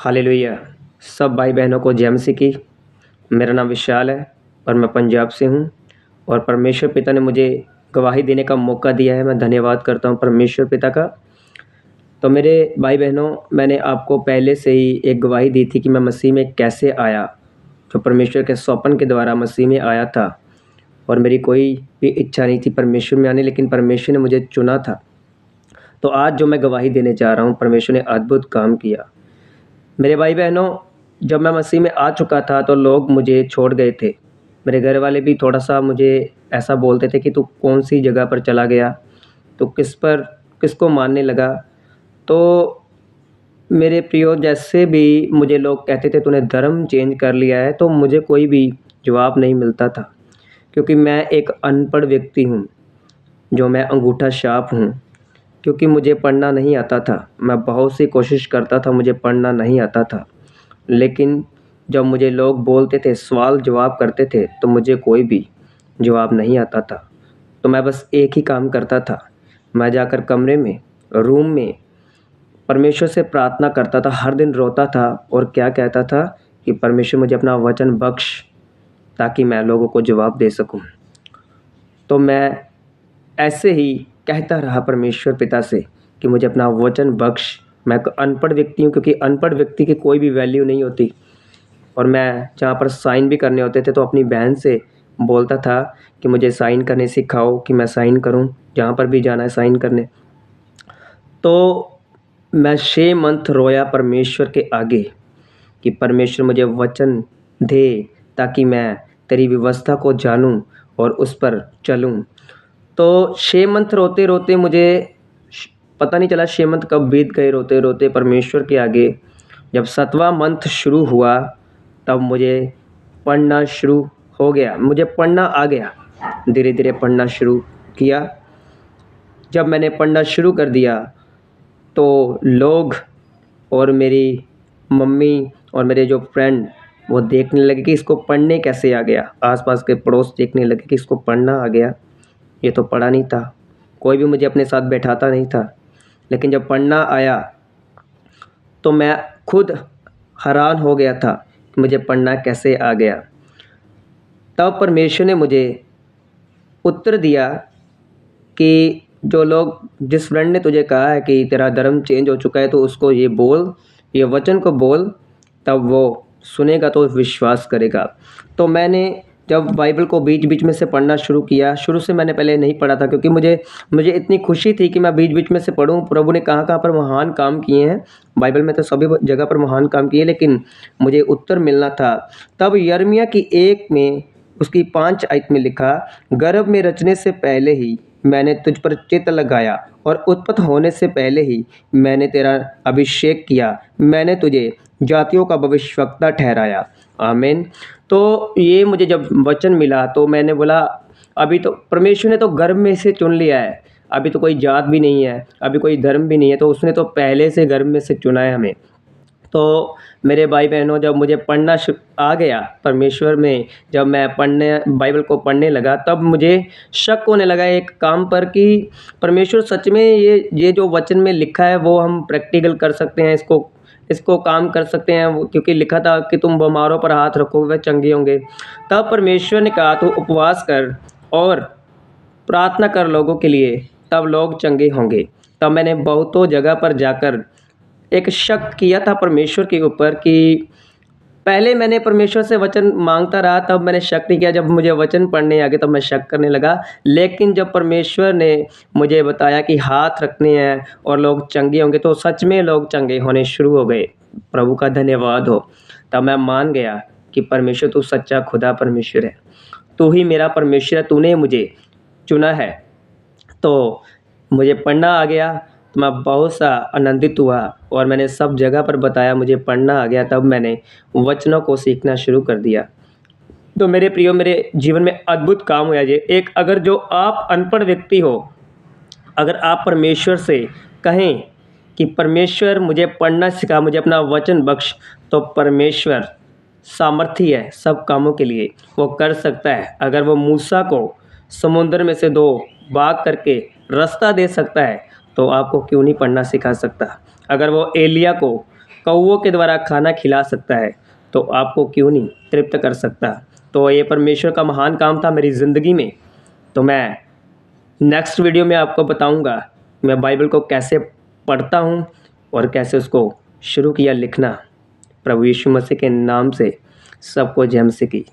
Hallelujah. सब भाई बहनों को जय मसीह की। मेरा नाम विशाल है और मैं पंजाब से हूँ और परमेश्वर पिता ने मुझे गवाही देने का मौका दिया है। मैं धन्यवाद करता हूँ परमेश्वर पिता का। तो मेरे भाई बहनों, मैंने आपको पहले से ही एक गवाही दी थी कि मैं मसीह में कैसे आया, जो परमेश्वर के सौपन के द्वारा मसीह में आया था और मेरी कोई भी इच्छा नहीं थी परमेश्वर में आने, लेकिन परमेश्वर ने मुझे चुना था। तो आज जो मैं गवाही देने जा रहा हूँ, परमेश्वर ने अद्भुत काम किया। मेरे भाई बहनों, जब मैं मसीह में आ चुका था तो लोग मुझे छोड़ गए थे। मेरे घर वाले भी थोड़ा-सा मुझे ऐसा बोलते थे कि तू कौन-सी जगह पर चला गया? तू किसको मानने लगा? तो मेरे प्रियो, जैसे भी मुझे लोग कहते थे तूने धर्म चेंज कर लिया है, तो मुझे कोई भी जवाब नहीं मिलता था। क्योंकि मैं एक अनपढ़ व्यक्ति हूँ, जो मैं अंगूठा छाप हूँ। क्योंकि मुझे पढ़ना नहीं आता था। मैं बहुत सी कोशिश करता था, मुझे पढ़ना नहीं आता था। लेकिन जब मुझे लोग बोलते थे, सवाल जवाब करते थे, तो मुझे कोई भी जवाब नहीं आता था। तो मैं बस एक ही काम करता था। मैं जाकर कमरे में, रूम में परमेश्वर से प्रार्थना करता था, हर दिन रोता था और क्या कहता था कि परमेश्वर मुझे अपना वचन बख्श, ताकि मैं लोगों को जवाब दे सकूँ। तो मैं ऐसे ही कहता रहा परमेश्वर पिता से कि मुझे अपना वचन बख्श। मैं एक अनपढ़ व्यक्ति हूँ, क्योंकि अनपढ़ व्यक्ति की कोई भी वैल्यू नहीं होती। और मैं जहाँ पर साइन भी करने होते थे तो अपनी बहन से बोलता था कि मुझे साइन करने सिखाओ, कि मैं साइन करूँ, जहाँ पर भी जाना है साइन करने। तो मैं 6 मंथ रोया परमेश्वर के आगे कि परमेश्वर मुझे वचन दे, ताकि मैं तेरी व्यवस्था को जानूँ और उस पर चलूँ। तो 6 मंथ रोते-रोते मुझे पता नहीं चला 6 मंथ कब बीत गए रोते-रोते परमेश्वर के आगे। जब 7वां मंथ शुरू हुआ, तब मुझे पढ़ना शुरू हो गया, मुझे पढ़ना आ गया। धीरे-धीरे पढ़ना शुरू किया। जब मैंने पढ़ना शुरू कर दिया, तो लोग और मेरी मम्मी और मेरे जो फ्रेंड, वो देखने लगे कि इसको पढ़ने कैसे आ गया। आस-पास के पड़ोस देखने लगे कि इसको पढ़ना आ गया। ये तो पढ़ा नहीं था। कोई भी मुझे अपने साथ बैठाता नहीं था। लेकिन जब पढ़ना आया, तो मैं खुद हैरान हो गया था कि मुझे पढ़ना कैसे आ गया। तब परमेश्वर ने मुझे उत्तर दिया कि जो लोग, जिस फ्रेंड ने तुझे कहा है कि तेरा धर्म चेंज हो चुका है, तो उसको ये बोल, ये वचन को बोल, तब वो सुनेगा तो विश्वास करेगा। तो मैंने जब बाइबल को बीच-बीच में से पढ़ना शुरू किया, शुरू से मैंने पहले नहीं पढ़ा था, क्योंकि मुझे इतनी खुशी थी कि मैं बीच-बीच में से पढ़ूँ। प्रभु ने कहाँ-कहाँ पर महान काम किए हैं। बाइबल में तो सभी जगह पर महान काम किए, लेकिन मुझे उत्तर मिलना था। तब यिर्मयाह की 1 में उसकी 5 आयत में लिखा, गर्भ में रचने से पहले ही मैंने तुझ पर चित्त लगाया और उत्पन्न होने से पहले ही मैंने तेरा अभिषेक किया। मैंने तुझे जातियों का भविष्यवक्ता ठहराया। आमीन। तो ये मुझे जब वचन मिला, तो मैंने बोला, अभी तो परमेश्वर ने तो गर्भ में से चुन लिया है। अभी तो कोई जात भी नहीं है, अभी कोई धर्म भी नहीं है, तो उसने तो पहले से गर्भ में से चुना है हमें। तो मेरे भाई बहनों, जब मुझे पढ़ना आ गया परमेश्वर में, जब मैं बाइबल को पढ़ने लगा, तब मुझे शक होने लगा एक काम पर कि परमेश्वर सच में ये जो वचन में लिखा है वो हम प्रैक्टिकल कर सकते हैं, इसको काम कर सकते हैं। क्योंकि लिखा था कि तुम बीमारों पर हाथ रखोगे वे चंगे होंगे। तब परमेश्वर ने कहा, तू उपवास कर और प्रार्थना कर लोगों के लिए, तब लोग चंगे होंगे। तब मैंने बहुतों जगह पर जाकर एक शक किया था परमेश्वर के ऊपर कि पहले मैंने परमेश्वर से वचन मांगता रहा, तब मैंने शक नहीं किया। जब मुझे वचन पढ़ने आ गए, तब मैं शक करने लगा। लेकिन जब परमेश्वर ने मुझे बताया कि हाथ रखने हैं और लोग चंगे होंगे, तो सच में लोग चंगे होने शुरू हो गए। प्रभु का धन्यवाद हो। तब मैं मान गया कि परमेश्वर तू सच्चा खुदा परमेश्वर है, तू ही मेरा परमेश्वर है, तूने मुझे चुना है। तो मुझे पढ़ना आ गया, तो मैं बहुत सा आनंदित हुआ और मैंने सब जगह पर बताया मुझे पढ़ना आ गया। तब मैंने वचनों को सीखना शुरू कर दिया। तो मेरे प्रियो, मेरे जीवन में अद्भुत काम हुआ जी। अगर जो आप अनपढ़ व्यक्ति हो, अगर आप परमेश्वर से कहें कि परमेश्वर मुझे पढ़ना सिखा, मुझे अपना वचन बख्श, तो परमेश्वर सामर्थी है सब कामों के लिए, वो कर सकता है। अगर वो मूसा को समुद्र में से 2 भाग करके रास्ता दे सकता है, तो आपको क्यों नहीं पढ़ना सिखा सकता। अगर वो एलिया को कौवों के द्वारा खाना खिला सकता है तो आपको क्यों नहीं तृप्त कर सकता। तो ये परमेश्वर का महान काम था मेरी ज़िंदगी में। तो मैं नेक्स्ट वीडियो में आपको बताऊंगा मैं बाइबल को कैसे पढ़ता हूं और कैसे उसको शुरू किया लिखना। प्रभु यीशु मसीह के नाम से सबको जय मसीह की।